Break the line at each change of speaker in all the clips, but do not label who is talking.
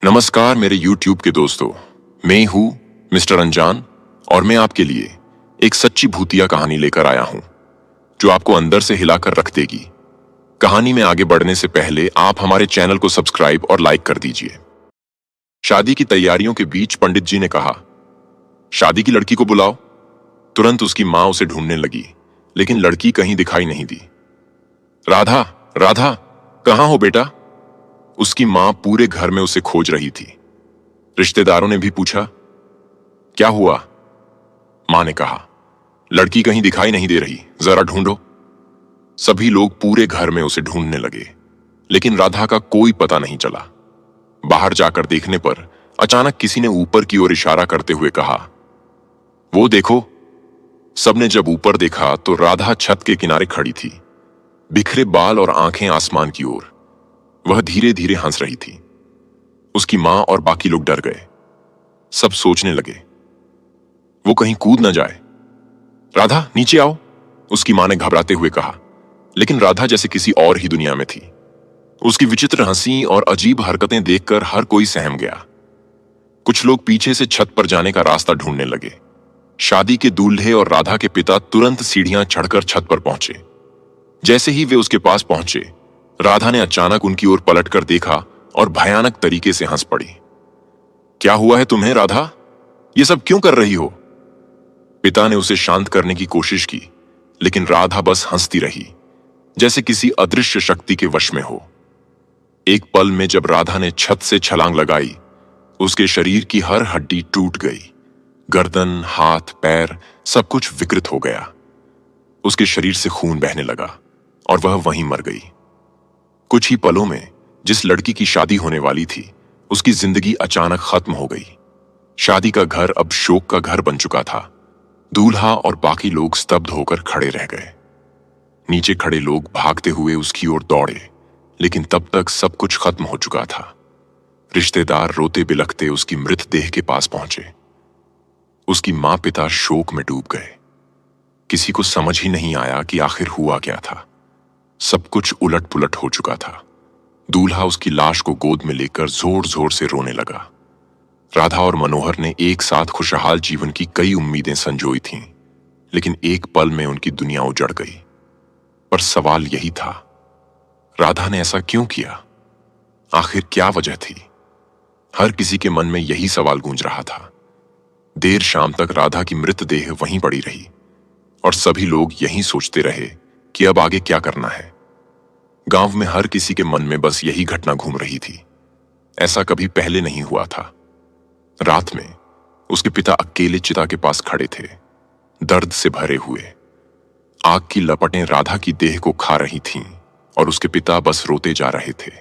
नमस्कार मेरे YouTube के दोस्तों। मैं हूं मिस्टर अनजान और मैं आपके लिए एक सच्ची भूतिया कहानी लेकर आया हूं जो आपको अंदर से हिलाकर रख देगी। कहानी में आगे बढ़ने से पहले आप हमारे चैनल को सब्सक्राइब और लाइक कर दीजिए। शादी की तैयारियों के बीच पंडित जी ने कहा, शादी की लड़की को बुलाओ। तुरंत उसकी मां उसे ढूंढने लगी, लेकिन लड़की कहीं दिखाई नहीं दी। राधा, राधा, कहां हो बेटा? उसकी मां पूरे घर में उसे खोज रही थी। रिश्तेदारों ने भी पूछा, क्या हुआ? मां ने कहा, लड़की कहीं दिखाई नहीं दे रही, जरा ढूंढो। सभी लोग पूरे घर में उसे ढूंढने लगे, लेकिन राधा का कोई पता नहीं चला। बाहर जाकर देखने पर अचानक किसी ने ऊपर की ओर इशारा करते हुए कहा, वो देखो। सबने जब ऊपर देखा तो राधा छत के किनारे खड़ी थी, बिखरे बाल और आंखें आसमान की ओर। वह धीरे धीरे हंस रही थी। उसकी मां और बाकी लोग डर गए। सब सोचने लगे, वो कहीं कूद न जाए। राधा, नीचे आओ, उसकी मां ने घबराते हुए कहा, लेकिन राधा जैसे किसी और ही दुनिया में थी। उसकी विचित्र हंसी और अजीब हरकतें देखकर हर कोई सहम गया। कुछ लोग पीछे से छत पर जाने का रास्ता ढूंढने लगे। शादी के दूल्हे और राधा के पिता तुरंत सीढ़ियां चढ़कर छत पर पहुंचे। जैसे ही वे उसके पास पहुंचे, राधा ने अचानक उनकी ओर पलटकर देखा और भयानक तरीके से हंस पड़ी। क्या हुआ है तुम्हें राधा? ये सब क्यों कर रही हो? पिता ने उसे शांत करने की कोशिश की, लेकिन राधा बस हंसती रही, जैसे किसी अदृश्य शक्ति के वश में हो। एक पल में जब राधा ने छत से छलांग लगाई, उसके शरीर की हर हड्डी टूट गई। गर्दन, हाथ, पैर सब कुछ विकृत हो गया। उसके शरीर से खून बहने लगा और वह वहीं मर गई। कुछ ही पलों में जिस लड़की की शादी होने वाली थी, उसकी जिंदगी अचानक खत्म हो गई। शादी का घर अब शोक का घर बन चुका था। दूल्हा और बाकी लोग स्तब्ध होकर खड़े रह गए। नीचे खड़े लोग भागते हुए उसकी ओर दौड़े, लेकिन तब तक सब कुछ खत्म हो चुका था। रिश्तेदार रोते बिलखते उसकी मृतदेह के पास पहुंचे। उसकी मां पिता शोक में डूब गए। किसी को समझ ही नहीं आया कि आखिर हुआ क्या था। सब कुछ उलट पुलट हो चुका था। दूल्हा उसकी लाश को गोद में लेकर जोर जोर से रोने लगा। राधा और मनोहर ने एक साथ खुशहाल जीवन की कई उम्मीदें संजोई थीं, लेकिन एक पल में उनकी दुनिया उजड़ गई। पर सवाल यही था, राधा ने ऐसा क्यों किया? आखिर क्या वजह थी? हर किसी के मन में यही सवाल गूंज रहा था। देर शाम तक राधा की मृतदेह वहीं पड़ी रही और सभी लोग यही सोचते रहे कि अब आगे क्या करना है। गांव में हर किसी के मन में बस यही घटना घूम रही थी। ऐसा कभी पहले नहीं हुआ था। रात में उसके पिता अकेले चिता के पास खड़े थे, दर्द से भरे हुए। आग की लपटें राधा की देह को खा रही थीं और उसके पिता बस रोते जा रहे थे।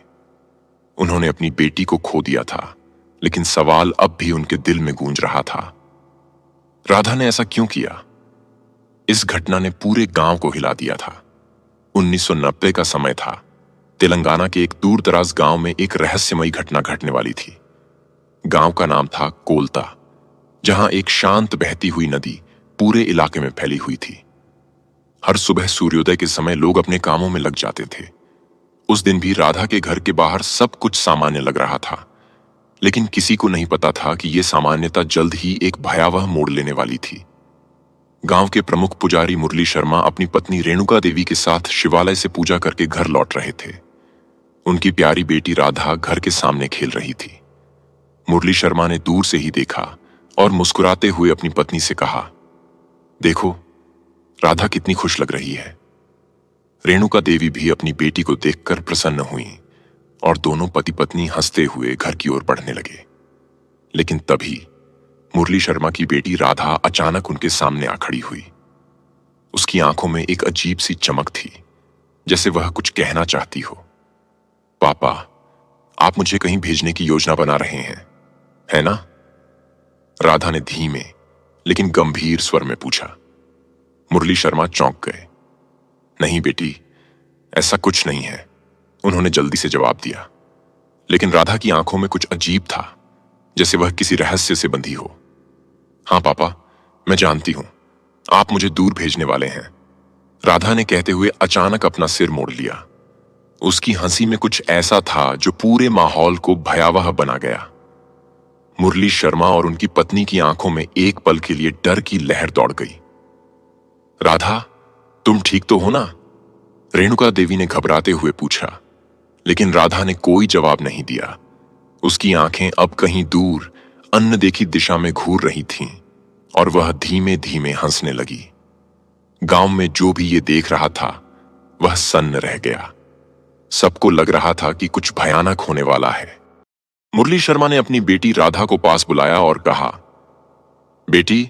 उन्होंने अपनी बेटी को खो दिया था, लेकिन सवाल अब भी उनके दिल में गूंज रहा था, राधा ने ऐसा क्यों किया? इस घटना ने पूरे गांव को हिला दिया था। 1990 का समय था। तेलंगाना के एक दूर दराज गांव में एक रहस्यमयी घटना घटने वाली थी। गांव का नाम था कोलता, जहां एक शांत बहती हुई नदी पूरे इलाके में फैली हुई थी। हर सुबह सूर्योदय के समय लोग अपने कामों में लग जाते थे। उस दिन भी राधा के घर के बाहर सब कुछ सामान्य लग रहा था, लेकिन किसी को नहीं पता था कि यह सामान्यता जल्द ही एक भयावह मोड़ लेने वाली थी। गांव के प्रमुख पुजारी मुरली शर्मा अपनी पत्नी रेणुका देवी के साथ शिवालय से पूजा करके घर लौट रहे थे। उनकी प्यारी बेटी राधा घर के सामने खेल रही थी। मुरली शर्मा ने दूर से ही देखा और मुस्कुराते हुए अपनी पत्नी से कहा, देखो, राधा कितनी खुश लग रही है। रेणुका देवी भी अपनी बेटी को देखकर प्रसन्न हुई और दोनों पति पत्नी हंसते हुए घर की ओर बढ़ने लगे। लेकिन तभी मुरली शर्मा की बेटी राधा अचानक उनके सामने आ खड़ी हुई। उसकी आंखों में एक अजीब सी चमक थी, जैसे वह कुछ कहना चाहती हो। पापा, आप मुझे कहीं भेजने की योजना बना रहे हैं, है ना? राधा ने धीमे लेकिन गंभीर स्वर में पूछा। मुरली शर्मा चौंक गए। नहीं बेटी, ऐसा कुछ नहीं है, उन्होंने जल्दी से जवाब दिया। लेकिन राधा की आंखों में कुछ अजीब था, जैसे वह किसी रहस्य से बंधी हो। हाँ पापा, मैं जानती हूं, आप मुझे दूर भेजने वाले हैं, राधा ने कहते हुए अचानक अपना सिर मोड़ लिया। उसकी हंसी में कुछ ऐसा था जो पूरे माहौल को भयावह बना गया। मुरली शर्मा और उनकी पत्नी की आंखों में एक पल के लिए डर की लहर दौड़ गई। राधा, तुम ठीक तो हो ना? रेणुका देवी ने घबराते हुए पूछा, लेकिन राधा ने कोई जवाब नहीं दिया। उसकी आंखें अब कहीं दूर अनदेखी दिशा में घूर रही थीं और वह धीमे धीमे हंसने लगी। गांव में जो भी ये देख रहा था वह सन्न रह गया। सबको लग रहा था कि कुछ भयानक होने वाला है। मुरली शर्मा ने अपनी बेटी राधा को पास बुलाया और कहा, बेटी,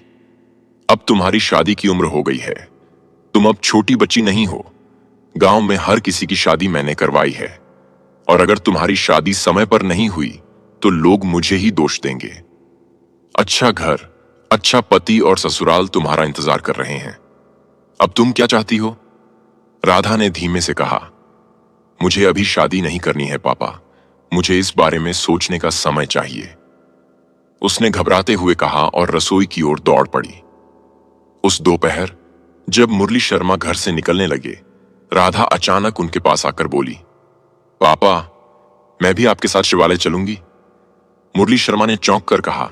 अब तुम्हारी शादी की उम्र हो गई है। तुम अब छोटी बच्ची नहीं हो। गांव में हर किसी की शादी मैंने करवाई है, और अगर तुम्हारी शादी समय पर नहीं हुई तो लोग मुझे ही दोष देंगे। अच्छा घर, अच्छा पति और ससुराल तुम्हारा इंतजार कर रहे हैं। अब तुम क्या चाहती हो? राधा ने धीमे से कहा, मुझे अभी शादी नहीं करनी है पापा। मुझे इस बारे में सोचने का समय चाहिए। उसने घबराते हुए कहा और रसोई की ओर दौड़ पड़ी। उस दोपहर जब मुरली शर्मा घर से निकलने लगे, राधा अचानक उनके पास आकर बोली, पापा, मैं भी आपके साथ शिवालय चलूंगी। मुरली शर्मा ने चौंक कर कहा,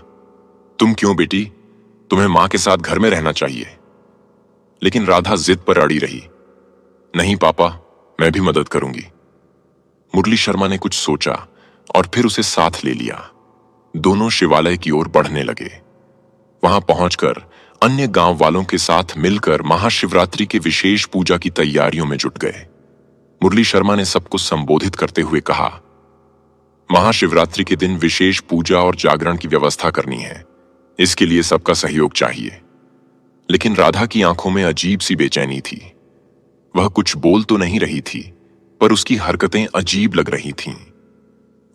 तुम क्यों बेटी? तुम्हें मां के साथ घर में रहना चाहिए। लेकिन राधा जिद पर अड़ी रही, नहीं पापा, मैं भी मदद करूंगी। मुरली शर्मा ने कुछ सोचा और फिर उसे साथ ले लिया। दोनों शिवालय की ओर बढ़ने लगे। वहां पहुंचकर अन्य गांव वालों के साथ मिलकर महाशिवरात्रि के विशेष पूजा की तैयारियों में जुट गए। मुरली शर्मा ने सबको संबोधित करते हुए कहा, महाशिवरात्रि के दिन विशेष पूजा और जागरण की व्यवस्था करनी है। इसके लिए सबका सहयोग चाहिए। लेकिन राधा की आंखों में अजीब सी बेचैनी थी। वह कुछ बोल तो नहीं रही थी, पर उसकी हरकतें अजीब लग रही थीं।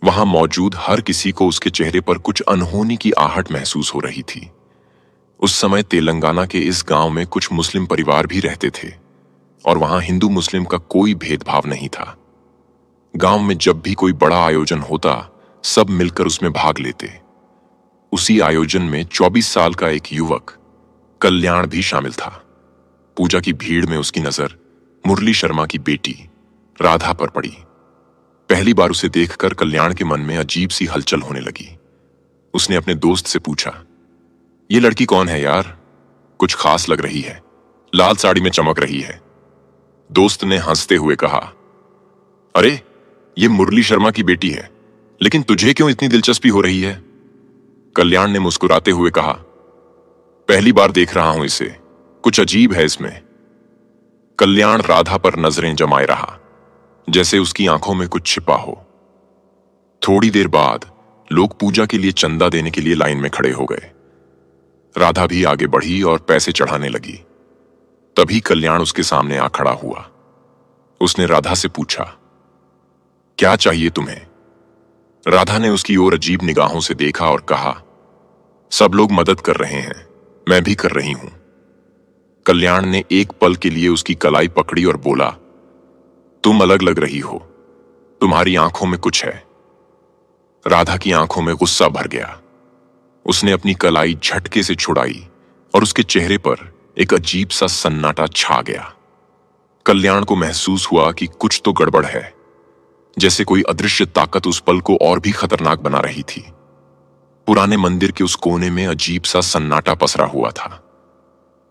वहां मौजूद हर किसी को उसके चेहरे पर कुछ अनहोनी की आहट महसूस हो रही थी। उस समय तेलंगाना के इस गांव में कुछ मुस्लिम परिवार भी रहते थे और वहां हिंदू मुस्लिम का कोई भेदभाव नहीं था। गांव में जब भी कोई बड़ा आयोजन होता, सब मिलकर उसमें भाग लेते। उसी आयोजन में 24 साल का एक युवक कल्याण भी शामिल था। पूजा की भीड़ में उसकी नजर मुरली शर्मा की बेटी राधा पर पड़ी। पहली बार उसे देखकर कल्याण के मन में अजीब सी हलचल होने लगी। उसने अपने दोस्त से पूछा, ये लड़की कौन है यार? कुछ खास लग रही है, लाल साड़ी में चमक रही है। दोस्त ने हंसते हुए कहा, अरे, ये मुरली शर्मा की बेटी है, लेकिन तुझे क्यों इतनी दिलचस्पी हो रही है? कल्याण ने मुस्कुराते हुए कहा, पहली बार देख रहा हूं इसे, कुछ अजीब है इसमें। कल्याण राधा पर नजरें जमाए रहा, जैसे उसकी आंखों में कुछ छिपा हो। थोड़ी देर बाद लोग पूजा के लिए चंदा देने के लिए लाइन में खड़े हो गए। राधा भी आगे बढ़ी और पैसे चढ़ाने लगी। तभी कल्याण उसके सामने आ खड़ा हुआ। उसने राधा से पूछा, क्या चाहिए तुम्हें? राधा ने उसकी ओर अजीब निगाहों से देखा और कहा, सब लोग मदद कर रहे हैं, मैं भी कर रही हूं। कल्याण ने एक पल के लिए उसकी कलाई पकड़ी और बोला, तुम अलग लग रही हो, तुम्हारी आंखों में कुछ है। राधा की आंखों में गुस्सा भर गया। उसने अपनी कलाई झटके से छुड़ाई और उसके चेहरे पर एक अजीब सा सन्नाटा छा गया। कल्याण को महसूस हुआ कि कुछ तो गड़बड़ है, जैसे कोई अदृश्य ताकत उस पल को और भी खतरनाक बना रही थी। पुराने मंदिर के उस कोने में अजीब सा सन्नाटा पसरा हुआ था।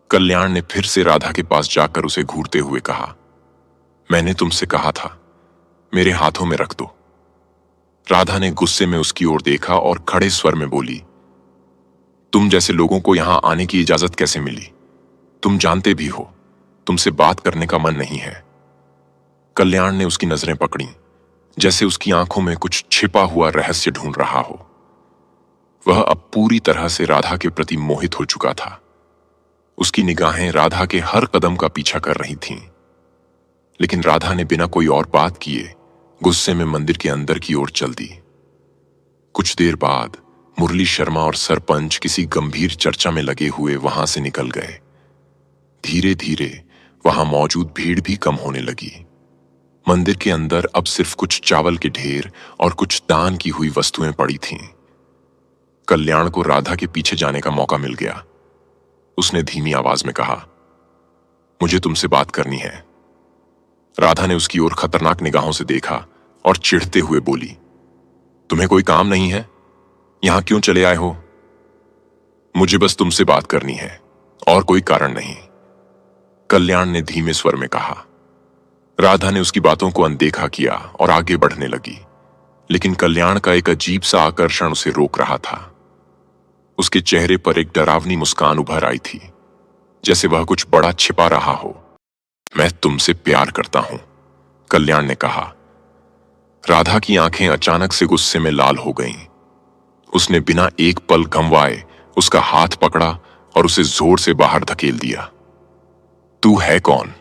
कल्याण ने फिर से राधा के पास जाकर उसे घूरते हुए कहा, मैंने तुमसे कहा था, मेरे हाथों में रख दो। राधा ने गुस्से में उसकी ओर देखा और खड़े स्वर में बोली, तुम जैसे लोगों को यहां आने की इजाजत कैसे मिली? तुम जानते भी हो, तुमसे बात करने का मन नहीं है। कल्याण ने उसकी नजरें पकड़ी, जैसे उसकी आंखों में कुछ छिपा हुआ रहस्य ढूंढ रहा हो। वह अब पूरी तरह से राधा के प्रति मोहित हो चुका था। उसकी निगाहें राधा के हर कदम का पीछा कर रही थीं। लेकिन राधा ने बिना कोई और बात किए गुस्से में मंदिर के अंदर की ओर चल दी। कुछ देर बाद मुरली शर्मा और सरपंच किसी गंभीर चर्चा में लगे हुए वहां से निकल गए। धीरे धीरे वहां मौजूद भीड़ भी कम होने लगी। मंदिर के अंदर अब सिर्फ कुछ चावल के ढेर और कुछ दान की हुई वस्तुएं पड़ी थीं। कल्याण को राधा के पीछे जाने का मौका मिल गया। उसने धीमी आवाज में कहा, मुझे तुमसे बात करनी है। राधा ने उसकी ओर खतरनाक निगाहों से देखा और चिढ़ते हुए बोली, तुम्हें कोई काम नहीं है? यहां क्यों चले आए हो? मुझे बस तुमसे बात करनी है और कोई कारण नहीं, कल्याण ने धीमे स्वर में कहा। राधा ने उसकी बातों को अनदेखा किया और आगे बढ़ने लगी, लेकिन कल्याण का एक अजीब सा आकर्षण उसे रोक रहा था। उसके चेहरे पर एक डरावनी मुस्कान उभर आई थी, जैसे वह कुछ बड़ा छिपा रहा हो। मैं तुमसे प्यार करता हूं, कल्याण ने कहा। राधा की आंखें अचानक से गुस्से में लाल हो गईं। उसने बिना एक पल गंवाए उसका हाथ पकड़ा और उसे जोर से बाहर धकेल दिया। तू है कौन?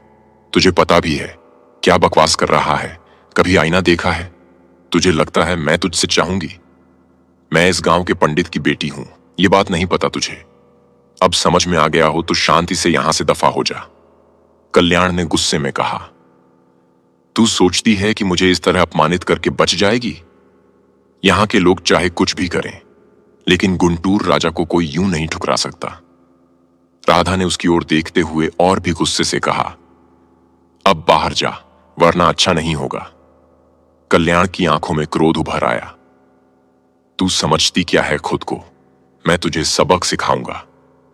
तुझे पता भी है? क्या बकवास कर रहा है? कभी आईना देखा है? तुझे लगता है मैं तुझसे चाहूंगी? मैं इस गांव के पंडित की बेटी हूं, ये बात नहीं पता तुझे? अब समझ में आ गया हो तो शांति से यहां से दफा हो जा, कल्याण ने गुस्से में कहा। तू सोचती है कि मुझे इस तरह अपमानित करके बच जाएगी? यहां के लोग चाहे कुछ भी करें, लेकिन गुंटूर राजा को कोई यूं नहीं ठुकरा सकता। राधा ने उसकी ओर देखते हुए और भी गुस्से से कहा, अब बाहर जा, वरना अच्छा नहीं होगा। कल्याण की आंखों में क्रोध उभर आया। तू समझती क्या है खुद को? मैं तुझे सबक सिखाऊंगा,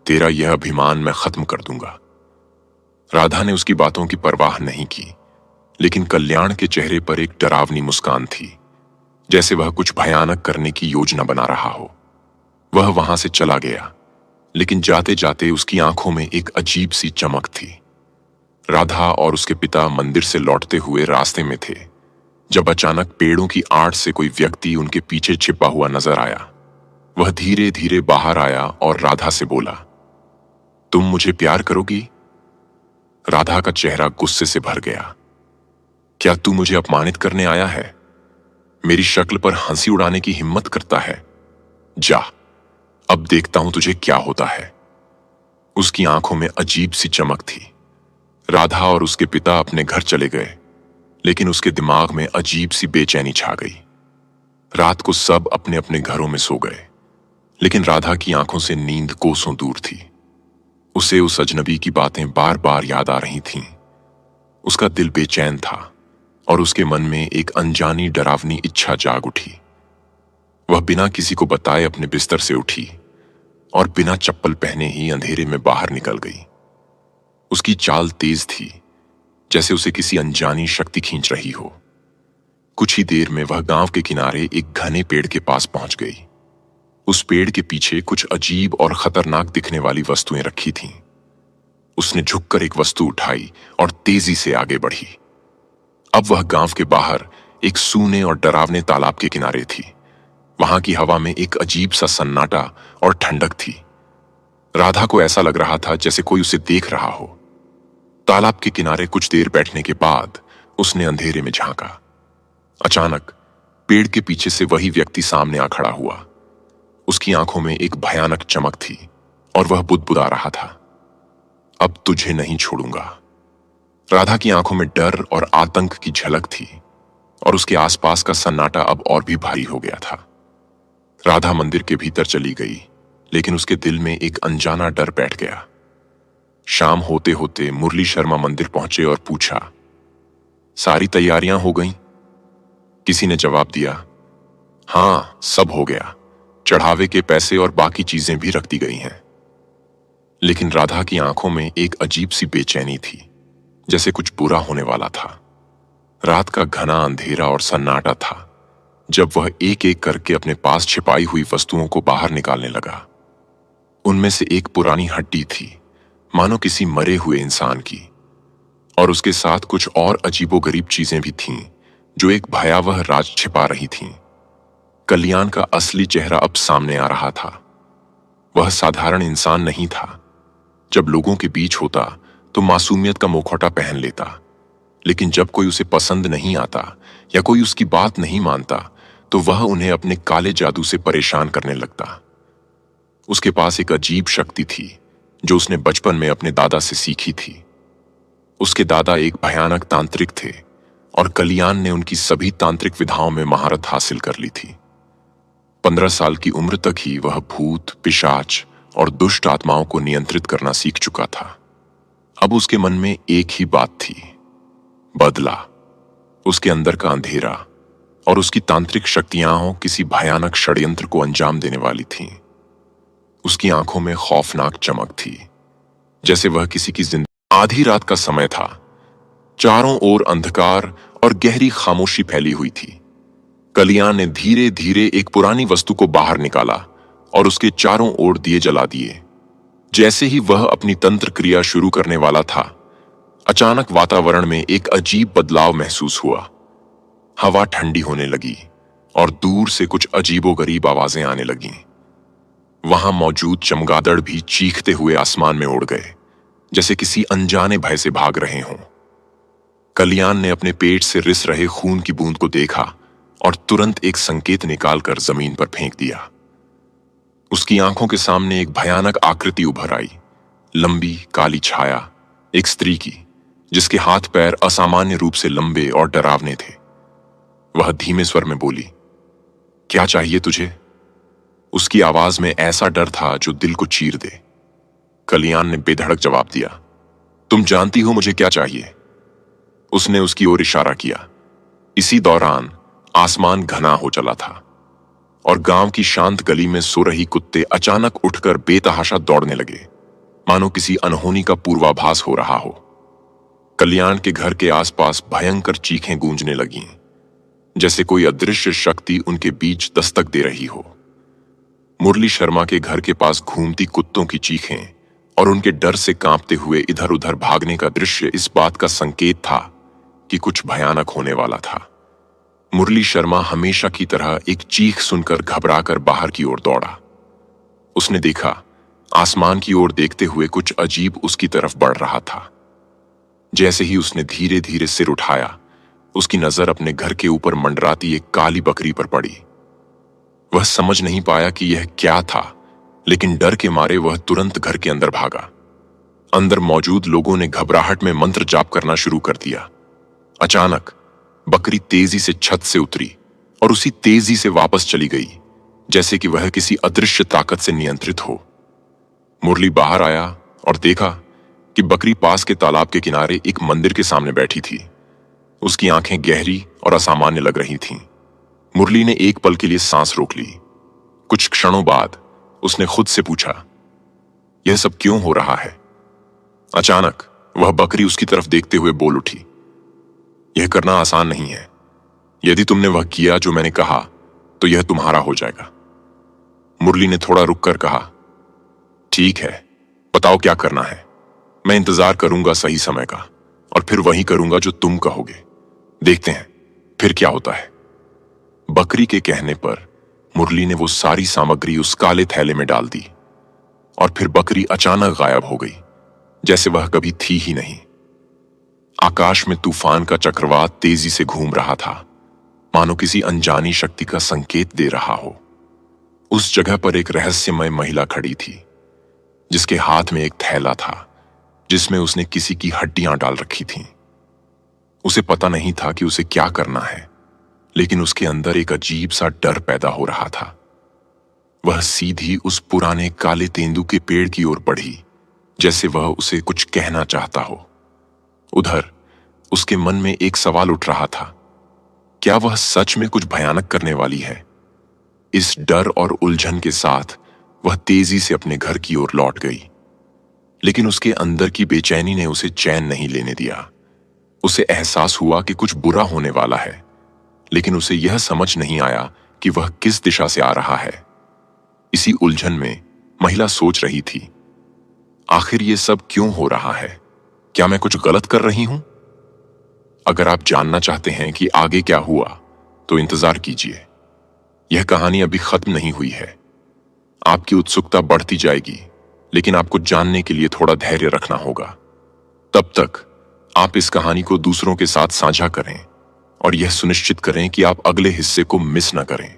तेरा यह अभिमान मैं खत्म कर दूंगा। राधा ने उसकी बातों की परवाह नहीं की, लेकिन कल्याण के चेहरे पर एक डरावनी मुस्कान थी, जैसे वह कुछ भयानक करने की योजना बना रहा हो। वह वहां से चला गया, लेकिन जाते जाते उसकी आंखों में एक अजीब सी चमक थी। राधा और उसके पिता मंदिर से लौटते हुए रास्ते में थे, जब अचानक पेड़ों की आड़ से कोई व्यक्ति उनके पीछे छिपा हुआ नजर आया। वह धीरे धीरे बाहर आया और राधा से बोला, तुम मुझे प्यार करोगी? राधा का चेहरा गुस्से से भर गया। क्या तू मुझे अपमानित करने आया है? मेरी शक्ल पर हंसी उड़ाने की हिम्मत करता है? जा, अब देखता हूं तुझे क्या होता है। उसकी आंखों में अजीब सी चमक थी। राधा और उसके पिता अपने घर चले गए, लेकिन उसके दिमाग में अजीब सी बेचैनी छा गई। रात को सब अपने अपने घरों में सो गए, लेकिन राधा की आंखों से नींद कोसों दूर थी। उसे उस अजनबी की बातें बार बार याद आ रही थीं। उसका दिल बेचैन था और उसके मन में एक अनजानी डरावनी इच्छा जाग उठी। वह बिना किसी को बताए अपने बिस्तर से उठी और बिना चप्पल पहने ही अंधेरे में बाहर निकल गई। उसकी चाल तेज थी, जैसे उसे किसी अनजानी शक्ति खींच रही हो। कुछ ही देर में वह गांव के किनारे एक घने पेड़ के पास पहुंच गई। उस पेड़ के पीछे कुछ अजीब और खतरनाक दिखने वाली वस्तुएं रखी थीं। उसने झुककर एक वस्तु उठाई और तेजी से आगे बढ़ी। अब वह गांव के बाहर एक सूने और डरावने तालाब के किनारे थी। वहां की हवा में एक अजीब सा सन्नाटा और ठंडक थी। राधा को ऐसा लग रहा था जैसे कोई उसे देख रहा हो। तालाब के किनारे कुछ देर बैठने के बाद उसने अंधेरे में झांका। अचानक पेड़ के पीछे से वही व्यक्ति सामने आ खड़ा हुआ। उसकी आंखों में एक भयानक चमक थी और वह बुदबुदा रहा था, अब तुझे नहीं छोड़ूंगा। राधा की आंखों में डर और आतंक की झलक थी और उसके आसपास का सन्नाटा अब और भी भारी हो गया था। राधा मंदिर के भीतर चली गई, लेकिन उसके दिल में एक अनजाना डर बैठ गया। शाम होते होते मुरली शर्मा मंदिर पहुंचे और पूछा, सारी तैयारियां हो गईं? किसी ने जवाब दिया, हां, सब हो गया। चढ़ावे के पैसे और बाकी चीजें भी रख दी गई हैं। लेकिन राधा की आंखों में एक अजीब सी बेचैनी थी, जैसे कुछ बुरा होने वाला था। रात का घना अंधेरा और सन्नाटा था जब वह एक एक करके अपने पास छिपाई हुई वस्तुओं को बाहर निकालने लगा। उनमें से एक पुरानी हड्डी थी, मानो किसी मरे हुए इंसान की, और उसके साथ कुछ और अजीबोगरीब चीजें भी थीं जो एक भयावह राज छिपा रही थीं। कल्याण का असली चेहरा अब सामने आ रहा था। वह साधारण इंसान नहीं था। जब लोगों के बीच होता तो मासूमियत का मुखौटा पहन लेता, लेकिन जब कोई उसे पसंद नहीं आता या कोई उसकी बात नहीं मानता तो वह उन्हें अपने काले जादू से परेशान करने लगता। उसके पास एक अजीब शक्ति थी जो उसने बचपन में अपने दादा से सीखी थी। उसके दादा एक भयानक तांत्रिक थे और कल्याण ने उनकी सभी तांत्रिक विधाओं में महारत हासिल कर ली थी। 15 साल की उम्र तक ही वह भूत, पिशाच और दुष्ट आत्माओं को नियंत्रित करना सीख चुका था। अब उसके मन में एक ही बात थी, बदला। उसके अंदर का अंधेरा और उसकी तांत्रिक शक्तियां किसी भयानक षड्यंत्र को अंजाम देने वाली थीं। उसकी आंखों में खौफनाक चमक थी, जैसे वह किसी की जिंदगी। आधी रात का समय था। चारों ओर अंधकार और गहरी खामोशी फैली हुई थी। कल्याण ने धीरे धीरे एक पुरानी वस्तु को बाहर निकाला और उसके चारों ओर दिए जला दिए। जैसे ही वह अपनी तंत्र क्रिया शुरू करने वाला था, अचानक वातावरण में एक अजीब बदलाव महसूस हुआ। हवा ठंडी होने लगी और दूर से कुछ अजीबोगरीब आवाजें आने लगीं। वहां मौजूद चमगादड़ भी चीखते हुए आसमान में उड़ गए, जैसे किसी अनजाने भय से भाग रहे हों। कल्याण ने अपने पेट से रिस रहे खून की बूंद को देखा और तुरंत एक संकेत निकालकर जमीन पर फेंक दिया। उसकी आंखों के सामने एक भयानक आकृति उभर आई, लंबी काली छाया, एक स्त्री की, जिसके हाथ पैर असामान्य रूप से लंबे और डरावने थे। वह धीमे स्वर में बोली, क्या चाहिए तुझे? उसकी आवाज में ऐसा डर था जो दिल को चीर दे। कल्याण ने बेधड़क जवाब दिया, तुम जानती हो मुझे क्या चाहिए। उसने उसकी ओर इशारा किया। इसी दौरान आसमान घना हो चला था और गांव की शांत गली में सो रही कुत्ते अचानक उठकर बेतहाशा दौड़ने लगे, मानो किसी अनहोनी का पूर्वाभास हो रहा हो। कल्याण के घर के आसपास भयंकर चीखें गूंजने लगीं, जैसे कोई अदृश्य शक्ति उनके बीच दस्तक दे रही हो। मुरली शर्मा के घर के पास घूमती कुत्तों की चीखें और उनके डर से कांपते हुए इधर उधर भागने का दृश्य इस बात का संकेत था कि कुछ भयानक होने वाला था। मुरली शर्मा हमेशा की तरह एक चीख सुनकर घबराकर बाहर की ओर दौड़ा। उसने देखा, आसमान की ओर देखते हुए कुछ अजीब उसकी तरफ बढ़ रहा था। जैसे ही उसने धीरे धीरे सिर उठाया, उसकी नजर अपने घर के ऊपर मंडराती एक काली बकरी पर पड़ी। वह समझ नहीं पाया कि यह क्या था, लेकिन डर के मारे वह तुरंत घर के अंदर भागा। अंदर मौजूद लोगों ने घबराहट में मंत्र जाप करना शुरू कर दिया। अचानक बकरी तेजी से छत से उतरी और उसी तेजी से वापस चली गई, जैसे कि वह किसी अदृश्य ताकत से नियंत्रित हो। मुरली बाहर आया और देखा कि बकरी पास के तालाब के किनारे एक मंदिर के सामने बैठी थी। उसकी आंखें गहरी और असामान्य लग रही थीं। मुरली ने एक पल के लिए सांस रोक ली। कुछ क्षणों बाद उसने खुद से पूछा, यह सब क्यों हो रहा है? अचानक वह बकरी उसकी तरफ देखते हुए बोल उठी, यह करना आसान नहीं है। यदि तुमने वह किया जो मैंने कहा, तो यह तुम्हारा हो जाएगा। मुरली ने थोड़ा रुककर कहा, ठीक है, बताओ क्या करना है। मैं इंतजार करूंगा सही समय का, और फिर वही करूंगा जो तुम कहोगे। देखते हैं फिर क्या होता है। बकरी के कहने पर मुरली ने वो सारी सामग्री उस काले थैले में डाल दी और फिर बकरी अचानक गायब हो गई, जैसे वह कभी थी ही नहीं। आकाश में तूफान का चक्रवात तेजी से घूम रहा था, मानो किसी अनजानी शक्ति का संकेत दे रहा हो। उस जगह पर एक रहस्यमय महिला खड़ी थी, जिसके हाथ में एक थैला था जिसमें उसने किसी की हड्डियां डाल रखी थीं। उसे पता नहीं था कि उसे क्या करना है, लेकिन उसके अंदर एक अजीब सा डर पैदा हो रहा था। वह सीधी उस पुराने काले तेंदू के पेड़ की ओर बढ़ी, जैसे वह उसे कुछ कहना चाहता हो। उधर उसके मन में एक सवाल उठ रहा था, क्या वह सच में कुछ भयानक करने वाली है? इस डर और उलझन के साथ वह तेजी से अपने घर की ओर लौट गई, लेकिन उसके अंदर की बेचैनी ने उसे चैन नहीं लेने दिया। उसे एहसास हुआ कि कुछ बुरा होने वाला है, लेकिन उसे यह समझ नहीं आया कि वह किस दिशा से आ रहा है। इसी उलझन में महिला सोच रही थी, आखिर ये सब क्यों हो रहा है? क्या मैं कुछ गलत कर रही हूं? अगर आप जानना चाहते हैं कि आगे क्या हुआ, तो इंतजार कीजिए। यह कहानी अभी खत्म नहीं हुई है। आपकी उत्सुकता बढ़ती जाएगी, लेकिन आपको जानने के लिए थोड़ा धैर्य रखना होगा। तब तक आप इस कहानी को दूसरों के साथ साझा करें और यह सुनिश्चित करें कि आप अगले हिस्से को मिस न करें।